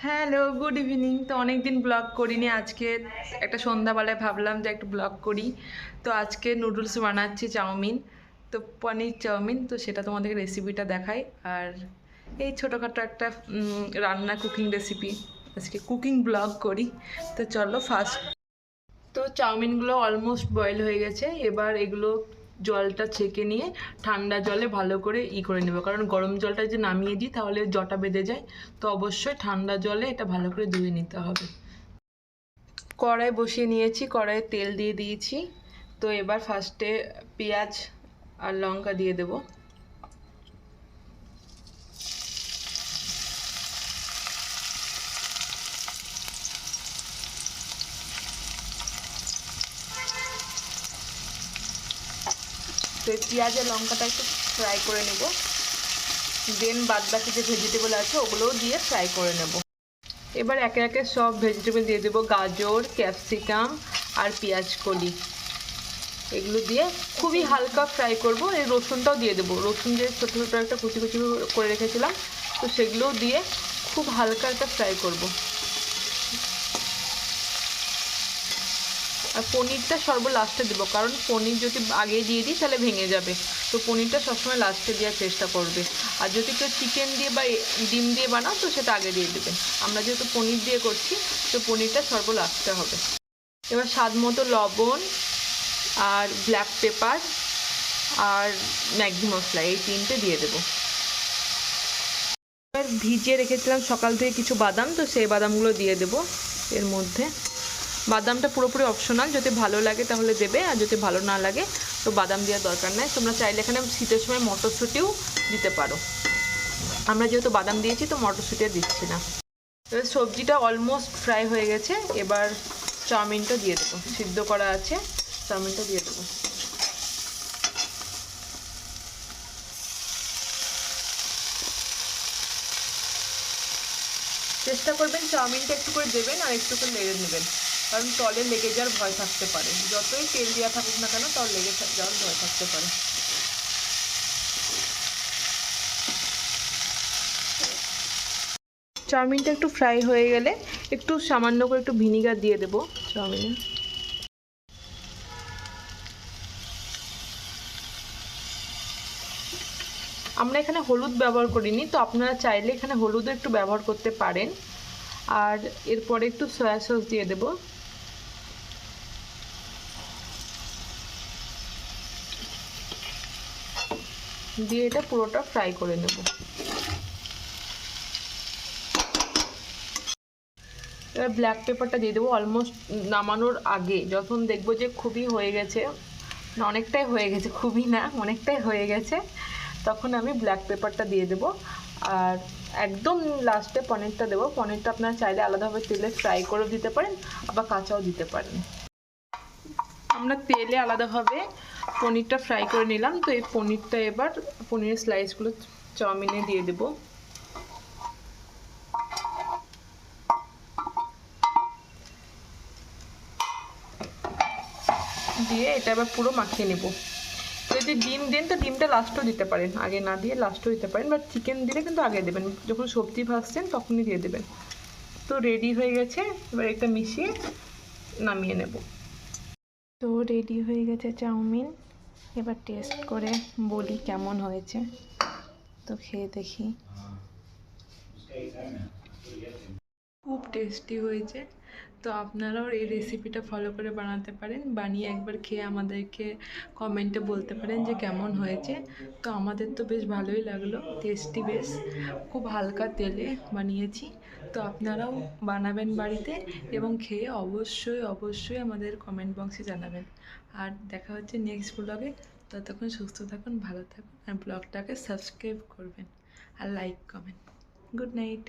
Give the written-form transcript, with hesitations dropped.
Hello, good evening. তো অনেক দিন ব্লগ করিনি। আজকে একটা সন্ধ্যাবেলায় ভাবলাম যে একটু ব্লগ করি। তো আজকে নুডলস বানাচ্ছি, চাউমিন, তো পনির চাউমিন। তো সেটা তোমাদেরকে রেসিপিটা দেখাই। আর এই ছোটোখাটো একটা রান্না কুকিং রেসিপি, আজকে কুকিং ব্লগ করি। তো চলো ফার্স্ট, তো চাউমিনগুলো অলমোস্ট বয়েল হয়ে গেছে। এবার এগুলো জলটা ছেঁকে নিয়ে ঠান্ডা জলে ভালো করে করে নেব, কারণ গরম জলটা যে নামিয়ে দিই তাহলে জটা বেঁধে যায়। তো অবশ্যই ঠান্ডা জলে এটা ভালো করে ধুয়ে নিতে হবে। কড়াই বসিয়ে নিয়েছি, কড়াইয়ে তেল দিয়ে দিয়েছি। তো এবার ফার্স্টে পেঁয়াজ আর লঙ্কা দিয়ে দেবো। তো এই পেঁয়াজ আর লঙ্কাটা একটু ফ্রাই করে নেব, দেন বাদ বাকি যে ভেজিটেবল আছে ওগুলোও দিয়ে ফ্রাই করে নেব। এবার একে একে সব ভেজিটেবল দিয়ে দেবো, গাজর, ক্যাপসিকাম আর পেঁয়াজ কলি। এগুলো দিয়ে খুবই হালকা ফ্রাই করব। এই রসুনটাও দিয়ে দেবো, রসুন যে ছোটো ছোটো একটা কুচি কুচি করে রেখেছিলাম, তো সেগুলোও দিয়ে খুব হালকা একটা ফ্রাই করব। আর পনিরটা সর্ব লাস্টে দেবো, কারণ পনির যদি আগে দিয়ে দিই তাহলে ভেঙে যাবে। তো পনিরটা সবসময় লাস্টে দেওয়ার চেষ্টা করবে। আর যদি কেউ চিকেন দিয়ে বা ডিম দিয়ে বানাও তো সেটা আগে দিয়ে দেবে। আমরা যেহেতু পনির দিয়ে করছি, তো পনিরটা সর্ব লাস্টে হবে। এবার স্বাদ মতো লবণ আর ব্ল্যাক পেপার আর ম্যাগি মশলা, এই তিনটে দিয়ে দেবো। এবার ভিজিয়ে রেখেছিলাম সকাল থেকে কিছু বাদাম, তো সেই বাদামগুলো দিয়ে দেবো এর মধ্যে। বাদামটা পুরোপুরি অপশনাল, যদি ভালো লাগে তাহলে দেবে, আর যদি ভালো না লাগে তো বাদাম দেওয়ার দরকার নেই। তোমরা চাইলে এখানে শীতের সময় মটরশুঁটিও দিতে পারো। আমরা যেহেতু বাদাম দিয়েছি তো মটরশুঁটি দিচ্ছি না। এবার সবজিটা অলমোস্ট ফ্রাই হয়ে গেছে। এবার চাউমিনটা দিয়ে দেবো, সিদ্ধ করা আছে, চাউমিনটা দিয়ে দেবো। চেষ্টা করবেন চাউমিনটা একটু করে দেবেন আর একটু করে লেগে নেবেন, কারণ তলে লেগে যাওয়ার ভয় থাকতে পারে। যতই তেল দেওয়া থাকুক না কেন, তল লেগে যাওয়ার ভয় থাকতে পারে। চাউমিনটা একটু ফ্রাই হয়ে গেলে একটু সামান্য করে একটু ভিনিগার দিয়ে দেবো চাউমিনে। আমরা এখানে হলুদ ব্যবহার করিনি, তো আপনারা চাইলে এখানে হলুদও একটু ব্যবহার করতে পারেন। আর এরপরে একটু সয়া সস দিয়ে দেবো। দিয়ে এটা পুরোটা ফ্রাই করে নেব। এবার ব্ল্যাক পেপারটা দিয়ে দেবো অলমোস্ট নামানোর আগে, যখন দেখবো যে খুবই হয়ে গেছে, না অনেকটাই হয়ে গেছে, খুবই না অনেকটাই হয়ে গেছে, তখন আমি ব্ল্যাক পেপারটা দিয়ে দেবো। আর একদম লাস্টে পনিরটা দেবো। পনিরটা আপনারা চাইলে আলাদাভাবে তেলে ফ্রাই করেও দিতে পারেন, আবার কাঁচাও দিতে পারেন। আমরা তেলে আলাদাভাবে পনিরটা ফ্রাই করে নিলাম। তো এই পনিরটা এবার পনিরের স্লাইসগুলো চাউমিনে দিয়ে দেবো। দিয়ে এটা এবার পুরো মাখিয়ে নেব। যদি ডিম দেন তো ডিমটা লাস্টও দিতে পারেন, আগে না দিয়ে লাস্টও দিতে পারেন, বাট চিকেন দিলে কিন্তু আগে দেবেন, যখন সবজি ভাজছেন তখনই দিয়ে দেবেন। তো রেডি হয়ে গেছে, এবার এটা মিশিয়ে নামিয়ে নেব। তো রেডি হয়ে গেছে চাউমিন। এবার টেস্ট করে বলি কেমন হয়েছে। তো খেয়ে দেখি। খুব টেস্টি হয়েছে। তো আপনারাও এই রেসিপিটা ফলো করে বানাতে পারেন, বানিয়ে একবার খেয়ে আমাদেরকে কমেন্টে বলতে পারেন যে কেমন হয়েছে। তো আমাদের তো বেশ ভালোই লাগলো, টেস্টি বেশ, খুব হালকা তেলে বানিয়েছি। তো আপনারাও বানাবেন বাড়িতে এবং খেয়ে অবশ্যই অবশ্যই আমাদের কমেন্ট বক্সে জানাবেন। আর দেখা হচ্ছে নেক্সট ব্লগে। ততক্ষণ সুস্থ থাকুন, ভালো থাকুন, আর ব্লগটাকে সাবস্ক্রাইব করবেন আর লাইক কমেন্ট। Good night.